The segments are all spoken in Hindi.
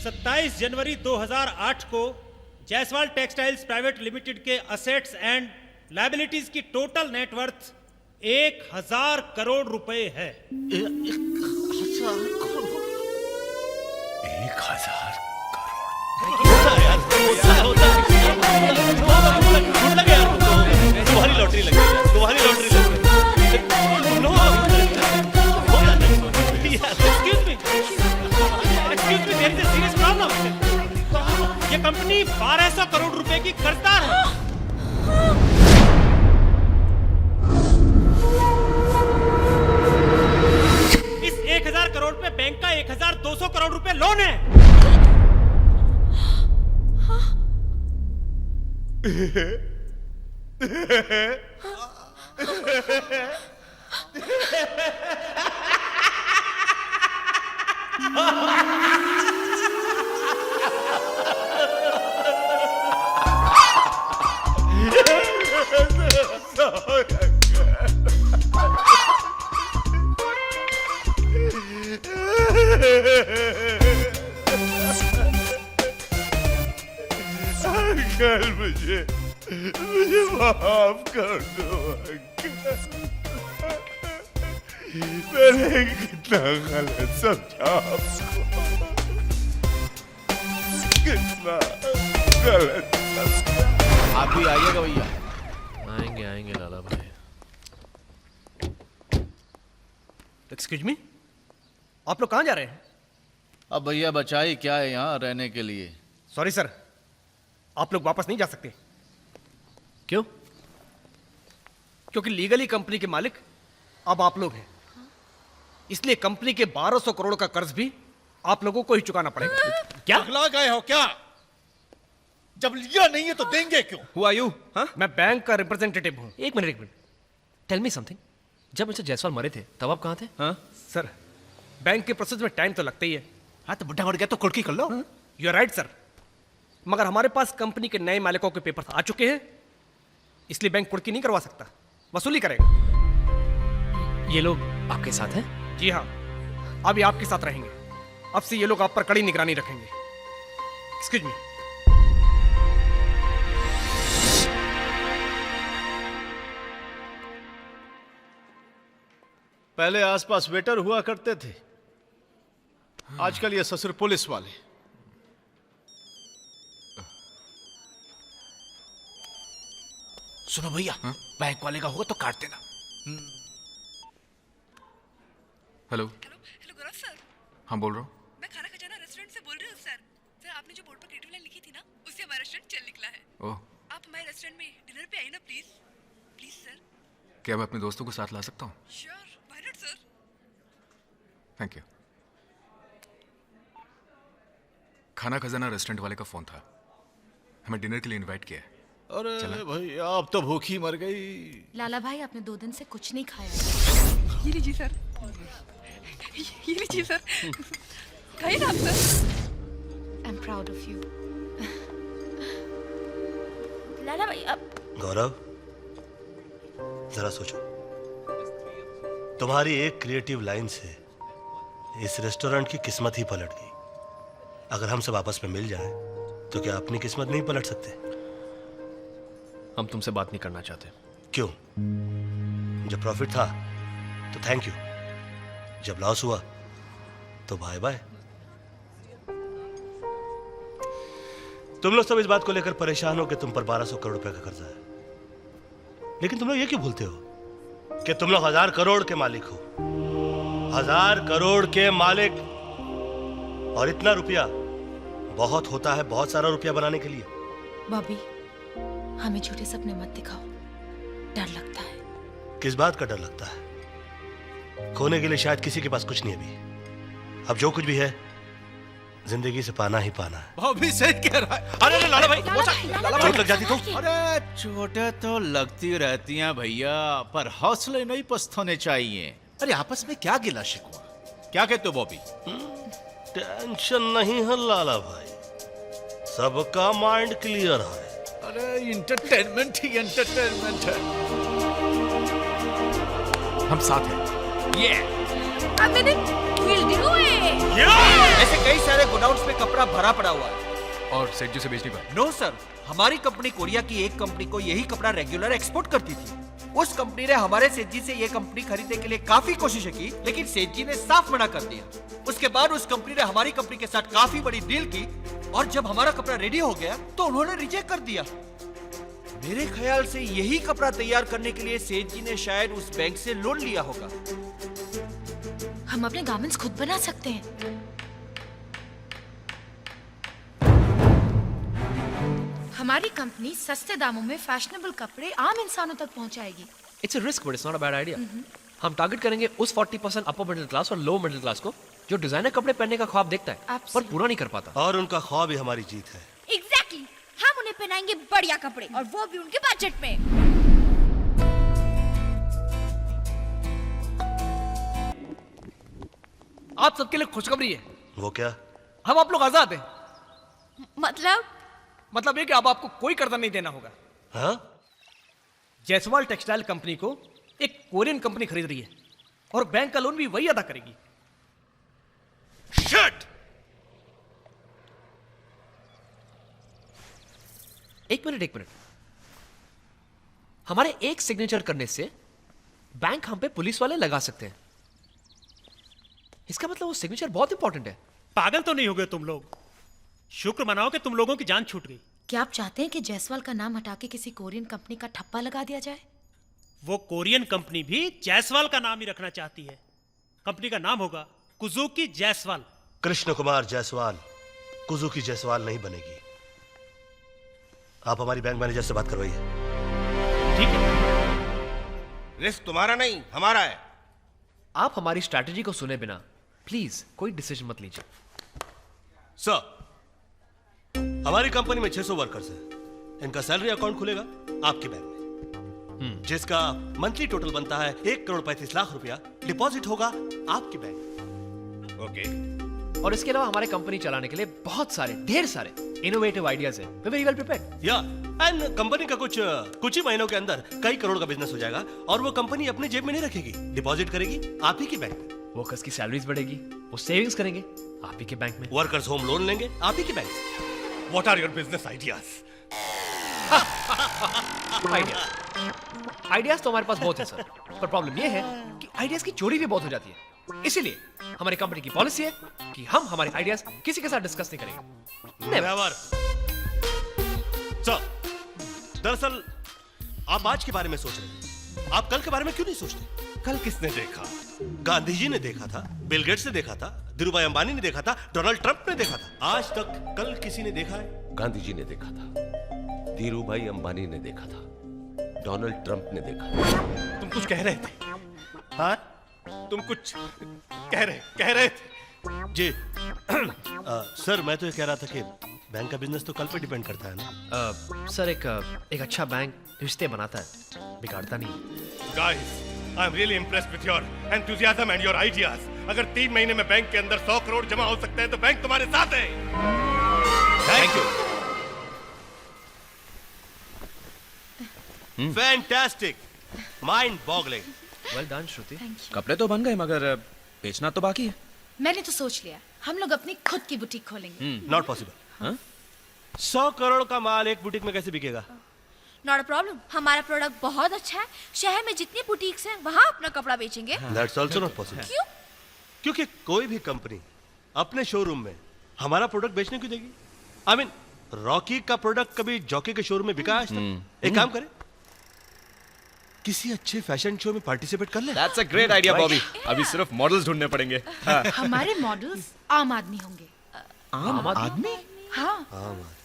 27 जनवरी 2008 को जायसवाल टेक्सटाइल्स प्राइवेट लिमिटेड के असेट्स एंड लायबिलिटीज की टोटल नेटवर्थ 1000 करोड़ रुपए है। 1000 करोड़। 1000 तुम्हारी लॉटरी लग गई है, तुम्हारी लॉटरी लग गई। Excuse me, there is a serious problem. ये कंपनी 1200 करोड़ रुपए की कर्जदार है। इस 1000 करोड़ पे बैंक का 1200 करोड़ रुपए लोन है। अंकल मुझे माफ कर दो अंकल। मैंने कितना गलत समझा आपको, कितना गलत समझा। आप भी आइएगा भैया। आएंगे आएंगे लाला भाई। एक्सक्यूज मी, आप लोग कहाँ जा रहे हैं? अब भैया बचाई क्या है यहाँ रहने के लिए। सॉरी सर, आप लोग वापस नहीं जा सकते। क्यों? क्योंकि लीगली कंपनी के मालिक अब आप लोग हैं, इसलिए कंपनी के 1200 करोड़ का कर्ज भी आप लोगों को ही चुकाना पड़ेगा। क्या? पगला गए हो क्या? जब लिया नहीं है तो देंगे क्यों? Who are you? मैं बैंक का रिप्रेजेंटेटिव हूँ। एक मिनट टेल मी समथिंग। जब मिस्टर जायसवाल मरे थे तब आप कहाँ थे? सर, बैंक के प्रोसेस में टाइम तो लगता ही है। हाँ तो बुढ़ा मर गया तो कुर्की कर लो। यू आर राइट सर, मगर हमारे पास कंपनी के नए मालिकों के पेपर्स आ चुके हैं, इसलिए बैंक कुर्की नहीं करवा सकता, वसूली करेगा। ये लोग आपके साथ हैं? जी हाँ, अब ये आपके साथ रहेंगे। अब से ये लोग आप पर कड़ी निगरानी रखेंगे। Excuse me. पहले आसपास वेटर हुआ करते थे, आजकल ये ससुर पुलिस वाले। सुनो भैया, बैंक वाले का होगा तो काट देना। हेलो हेलो गौरव सर। हाँ बोल रहा हूँ। मैं खाना खजाना रेस्टोरेंट से बोल रही हूँ सर। सर आपने जो बोर्ड पर क्रिएटिव लाइन लिखी थी ना, उससे हमारा रेस्टोरेंट चल निकला है। ओह, आप हमारे रेस्टोरेंट में डिनर पे आइए ना प्लीज। Please sir. क्या मैं अपने दोस्तों को साथ ला सकता हूँ? Sure, why not sir. Thank you. खाना खजाना रेस्टोरेंट वाले का फोन था, हमें डिनर के लिए इनवाइट किया है। अरे भाई आप तो भूखी मर गई। लाला भाई, आपने 2 दिन से कुछ नहीं खाया। ये लीजिए सर, ये लीजिए सर, खाइए ना आप sir. I am proud of you. Lala भाई अब गौरव, जरा सोचो, तुम्हारी एक क्रिएटिव लाइन से इस रेस्टोरेंट की किस्मत ही पलट गई। अगर हम सब आपस में मिल जाएं, तो क्या अपनी किस्मत नहीं पलट सकते? हम तुमसे बात नहीं करना चाहते। क्यों? जब प्रॉफिट था तो थैंक यू, जब लॉस हुआ तो बाय बाय। तुम लोग सब इस बात को लेकर परेशान हो कि तुम पर 1200 करोड़ रुपए का कर्जा है, लेकिन तुम लोग ये क्यों भूलते हो कि तुम लोग 1000 करोड़ के मालिक हो। 1000 करोड़ के मालिक, और इतना रुपया बहुत होता है बहुत सारा रुपया बनाने के लिए। बॉबी, हमें झूठे सपने मत दिखाओ, डर लगता है। किस बात का डर लगता है? खोने के लिए शायद किसी के पास कुछ नहीं अभी। अब जो कुछ भी है जिंदगी से पाना ही पाना है। भाभी सही कह रहा है। अरे लाला भाई, चोट लग जाती तो? अरे चोटें तो लगती रहती हैं भैया, पर हौसले नहीं पस्त होने चाहिए। अरे आपस में क्या गिला शिकवा? क्या कहते हो बॉबी? टेंशन नहीं है लाला भाई, सबका माइंड क्लियर है। अरे इंटरटेनमेंट ही एंटरटेनमेंट है। हम साथ हैं। ये we'll do it. ऐसे कई सारे गोडाउन्स में कपड़ा भरा पड़ा हुआ है। और सेठ जी से बेच नहीं पाए? नो सर, हमारी कंपनी कोरिया की एक कंपनी को यही कपड़ा रेगुलर एक्सपोर्ट करती थी। उस कंपनी ने हमारे सेठ जी से ये कंपनी खरीदने के लिए काफी कोशिशें की, लेकिन सेठ जी ने साफ मना कर दिया। उसके बाद उस कंपनी ने हमारी कंपनी के साथ काफी बड़ी डील की, और जब हमारा कपड़ा रेडी हो गया तो उन्होंने रिजेक्ट कर दिया। मेरे ख्याल से यही कपड़ा तैयार करने के लिए सेठ जी ने शायद उस बैंक से लोन लिया होगा। हम अपने गारमेंट्स खुद बना सकते हैं। हमारी कंपनी सस्ते दामों में फैशनेबल कपड़े आम इंसानों तक पहुंचाएगी। It's a risk but it's not a bad idea. हम टारगेट करेंगे उस 40% अपर मिडिल क्लास और लो मिडिल क्लास को जो डिजाइनर कपड़े पहनने का ख्वाब देखता है पर Absolutely. पूरा नहीं कर पाता। और उनका ख्वाब ही हमारी जीत है। एग्जैक्टली, हम उन्हें पहनाएंगे बढ़िया कपड़े, और वो भी उनके बजट में। आप सबके लिए खुशखबरी है, वो क्या? हम आप लोग आजाद हैं। मतलब ये कि अब आपको कोई कर्जा नहीं देना होगा। हाँ? जायसवाल टेक्सटाइल कंपनी को एक कोरियन कंपनी खरीद रही है, और बैंक का लोन भी वही अदा करेगी। Shit! एक मिनट। हमारे एक सिग्नेचर करने से बैंक हम पे पुलिस वाले लगा सकते हैं। इसका मतलब वो सिग्नेचर बहुत इंपॉर्टेंट है। पागल तो नहीं हो गए तुम लोग? शुक्र मनाओ कि तुम लोगों की जान छूट गई। क्या आप चाहते हैं कि जायसवाल का नाम हटा के किसी कोरियन कंपनी का ठप्पा लगा दिया जाए? वो कोरियन कंपनी भी जायसवाल का नाम ही रखना चाहती है। कंपनी का नाम होगा कुजुकी जायसवाल। कृष्ण कुमार जायसवाल कुजुकी जायसवाल नहीं बनेगी। आप हमारी बैंक मैनेजर से बात करवाइए। ठीक है। रिस्क तुम्हारा नहीं, हमारा है। आप हमारी स्ट्रैटेजी को सुने बिना प्लीज कोई डिसीजन मत लीजिए। सर, हमारी कंपनी में 600 वर्कर्स हैं। इनका सैलरी अकाउंट खुलेगा आपके बैंक में, जिसका मंथली टोटल बनता है 1,35,00,000 रुपया। डिपॉजिट होगा आपके बैंक। ओके। और इसके अलावा हमारे कंपनी चलाने के लिए बहुत सारे ढेर सारे इनोवेटिव आइडियाज हैं। We very well prepared. या एंड कंपनी का कुछ ही महीनों के अंदर कई करोड़ का बिजनेस हो जाएगा, और वो कंपनी अपने जेब में नहीं रखेगी, डिपॉजिट करेगी आप ही के बैंक में। वर्कर्स की सैलरीज बढ़ेगी, वो सेविंग्स करेंगे आप ही के बैंक में। वर्कर्स होम लोन लेंगे आप ही के बैंक से। What are your business ideas? Ideas तो हमारे पास बहुत है सर, पर प्रॉब्लम ये है कि आइडियाज की चोरी भी बहुत हो जाती है। इसीलिए हमारी कंपनी की पॉलिसी है कि हम हमारे आइडियाज किसी के साथ डिस्कस नहीं करेंगे। नेवर। सर, दरअसल आप आज के बारे में सोच रहे हैं, आप कल के बारे में क्यों नहीं सोचते? कल किसने देखा? गांधी जी ने देखा था, बिल गेट्स ने देखा था, धीरूभाई अंबानी ने देखा था, डोनाल्ड ट्रंप ने देखा था। आज तक कल किसी ने देखा है? गांधी जी ने देखा था, धीरूभाई अंबानी ने देखा था, डोनाल्ड ट्रंप ने देखा था। तुम कुछ कह रहे थे? हाँ, तुम कुछ कह रहे थे। जी सर, मैं तो ये कह रहा था कि बैंक का बिजनेस तो कल पे डिपेंड करता है ना। सर एक अच्छा बैंक रिश्ते बनाता है, बिगाड़ता नहीं। Guys, I am really impressed with your enthusiasm and your ideas. अगर 3 महीने में बैंक के अंदर 100 करोड़ जमा हो सकते हैं तो बैंक तुम्हारे साथ है। Thank you. Fantastic, mind boggling. Well done Shruti. कपड़े तो बन गए मगर बेचना तो बाकी है। मैंने तो सोच लिया, हम लोग अपनी खुद की बुटीक खोलेंगे। Not possible. 100 करोड़ का माल एक बुटीक में कैसे बिकेगा? नॉट अ प्रॉब्लम, हमारा प्रोडक्ट बहुत अच्छा है। शहर में जितनी बुटीक्स हैं वहां अपना कपड़ा बेचेंगे। That's also not possible. क्यों? क्योंकि कोई भी कंपनी अपने शोरूम में हमारा प्रोडक्ट बेचने क्यों देगी? आई मीन, रॉकी का प्रोडक्ट कभी जॉकी के शोरूम में बिका आज तक? एक काम करें, किसी अच्छे फैशन शो में पार्टिसिपेट कर ले। That's a great idea Bobby. अभी सिर्फ मॉडल्स ढूंढने पड़ेंगे। हमारे मॉडल्स आम आदमी होंगे। आम आदमी? हाँ,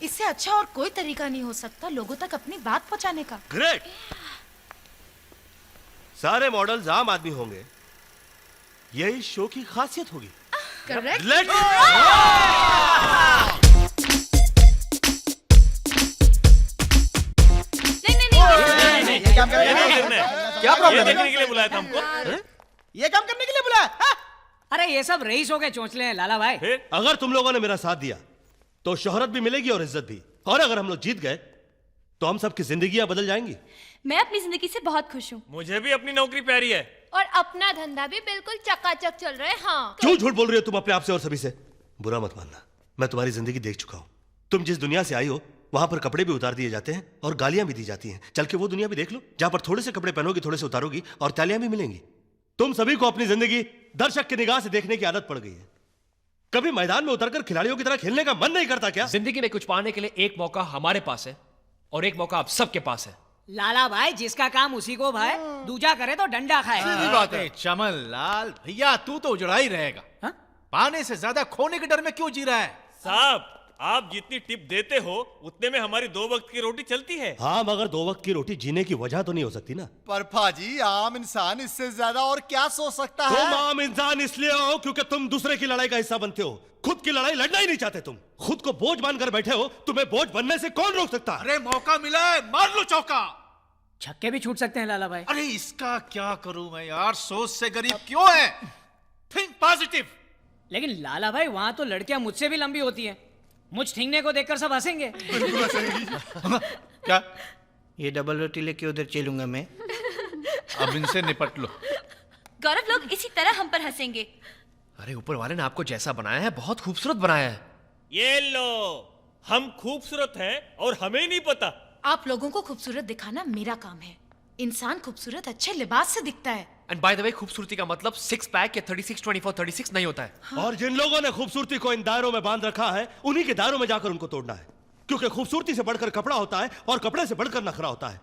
इससे अच्छा और कोई तरीका नहीं हो सकता लोगों तक अपनी बात पहुंचाने का। ग्रेट। सारे मॉडल्स आम आदमी होंगे, यही शो की खासियत होगी। करेक्ट। लेट्स क्या प्रॉब्लम है? देखने के लिए बुलाया था हमको। ये काम करने के लिए बुलाया? अरे ये सब रईसों के चोंचले हैं लाला भाई। अगर तुम लोगों ने मेरा साथ दिया तो शोहरत भी मिलेगी और इज्जत भी, और अगर हम लोग जीत गए तो हम सबकी जिंदगियां बदल जाएंगी। मैं अपनी जिंदगी से बहुत खुश हूँ। मुझे भी अपनी नौकरी प्यारी है। और अपना धंधा भी बिल्कुल चकाचक चल रहा है। हाँ, क्यों झूठ बोल रही हो तुम अपने आप से और सभी से? बुरा मत मानना, मैं तुम्हारी जिंदगी देख चुका हूं। तुम जिस दुनिया से आई हो वहां पर कपड़े भी उतार दिए जाते हैं और गालियां भी दी जाती हैं। चल के वो दुनिया भी देख लो जहां पर थोड़े से कपड़े पहनोगी, थोड़े से उतारोगी और तालियां भी मिलेंगी। तुम सभी को अपनी जिंदगी दर्शक की निगाह से देखने की आदत पड़ गई है। कभी मैदान में उतरकर खिलाड़ियों की तरह खेलने का मन नहीं करता क्या? जिंदगी में कुछ पाने के लिए एक मौका हमारे पास है और एक मौका आप सबके पास है। लाला भाई, जिसका काम उसी को भाई, दूजा करे तो डंडा खाए। सीधी बात है। चमन लाल भैया, तू तो उजड़ा ही रहेगा। पाने से ज्यादा खोने के डर में क्यों जी रहा है? साहब, आप जितनी टिप देते हो उतने में हमारी 2 वक्त की रोटी चलती है। हाँ, मगर 2 वक्त की रोटी जीने की वजह तो नहीं हो सकती ना। पर भाजी, आम इंसान इससे ज्यादा और क्या सोच सकता है? तुम आम इंसान इसलिए हो क्योंकि तुम दूसरे की लड़ाई का हिस्सा बनते हो। खुद की लड़ाई लड़ना ही नहीं चाहते तुम। खुद को बोझ मानकर बैठे हो। तुम्हें बोझ बनने से कौन रोक सकता? अरे मौका मिला है, मार लो चौका। छक्के भी छूट सकते हैं लाला भाई। अरे इसका क्या करूं मैं यार, सोच से गरीब क्यों है? Think positive. लेकिन लाला भाई, वहां तो लड़कियां मुझसे भी लंबी होती हैं। मुझ ठिंगने को देखकर सब हंसेंगे। क्या? ये डबल रोटी लेके उधर चलूंगा मैं। अब इनसे निपट लो। गौरव, लोग इसी तरह हम पर हंसेंगे। अरे ऊपर वाले ने आपको जैसा बनाया है बहुत खूबसूरत बनाया है। ये लो, हम खूबसूरत हैं और हमें ही नहीं पता। आप लोगों को खूबसूरत दिखाना मेरा काम है। इंसान खूबसूरत अच्छे लिबास से दिखता है। एंड बाय द वे, खूबसूरती का मतलब 6 पैक या 36, 24, 36 नहीं होता है। और जिन लोगों ने खूबसूरती को इन दायरों में बांध रखा है, उन्हीं के दायरों में जाकर उनको तोड़ना है। क्योंकि खूबसूरती से बढ़कर कपड़ा होता है और कपड़े से बढ़कर नखरा होता है।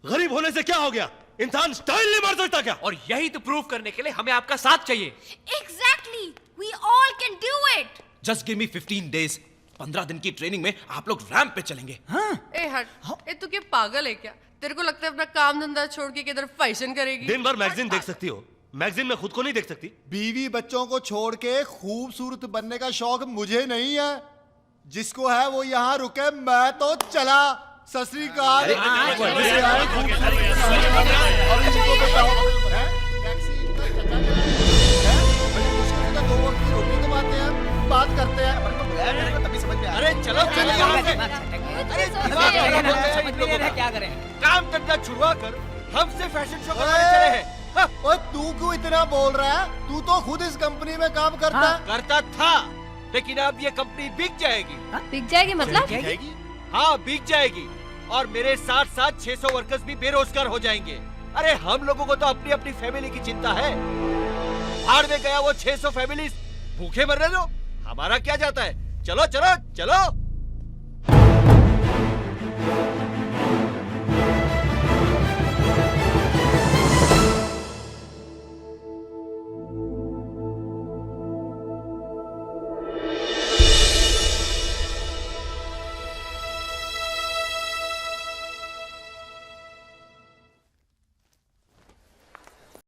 गरीब होने से क्या हो गया? इंसान स्टाइल नहीं मार सकता क्या? और यही तो प्रूव करने के लिए हमें आपका साथ चाहिए। Exactly, we all can do it. Just give me 15 days। 15 दिन की ट्रेनिंग में आप लोग रैंप पे चलेंगे। ए हट, ए तू क्या पागल है क्या? तेरे को लगता है अपना काम धंधा छोड़ के किधर फैशन करेगी? दिन भर मैगजीन देख सकती हो, मैगजीन में खुद को नहीं देख सकती? बीवी बच्चों को छोड़ के खूबसूरत बनने का शौक मुझे नहीं है। जिसको है वो यहाँ रुके, मैं तो चला। सत श्री अकाल। रोटी कमाते हैं, बात करते हैं। अरे चलो चलो यहाँ से। क्या करें? काम धंधा छुड़वा कर हमसे फैशन शो करवाने चले हैं। ओए, तू क्यों इतना बोल रहा है? तू तो खुद इस कंपनी में काम करता है। करता था, लेकिन अब ये कंपनी बिक जाएगी। बिक जाएगी मतलब? हाँ, बिक जाएगी और मेरे साथ साथ 600 वर्कर्स भी बेरोजगार हो जाएंगे। अरे हम लोगों को तो अपनी अपनी फैमिली की चिंता है। भाड़ में गया वो 600 फैमिली, भूखे मरने दो, हमारा क्या जाता है। चलो चलो चलो।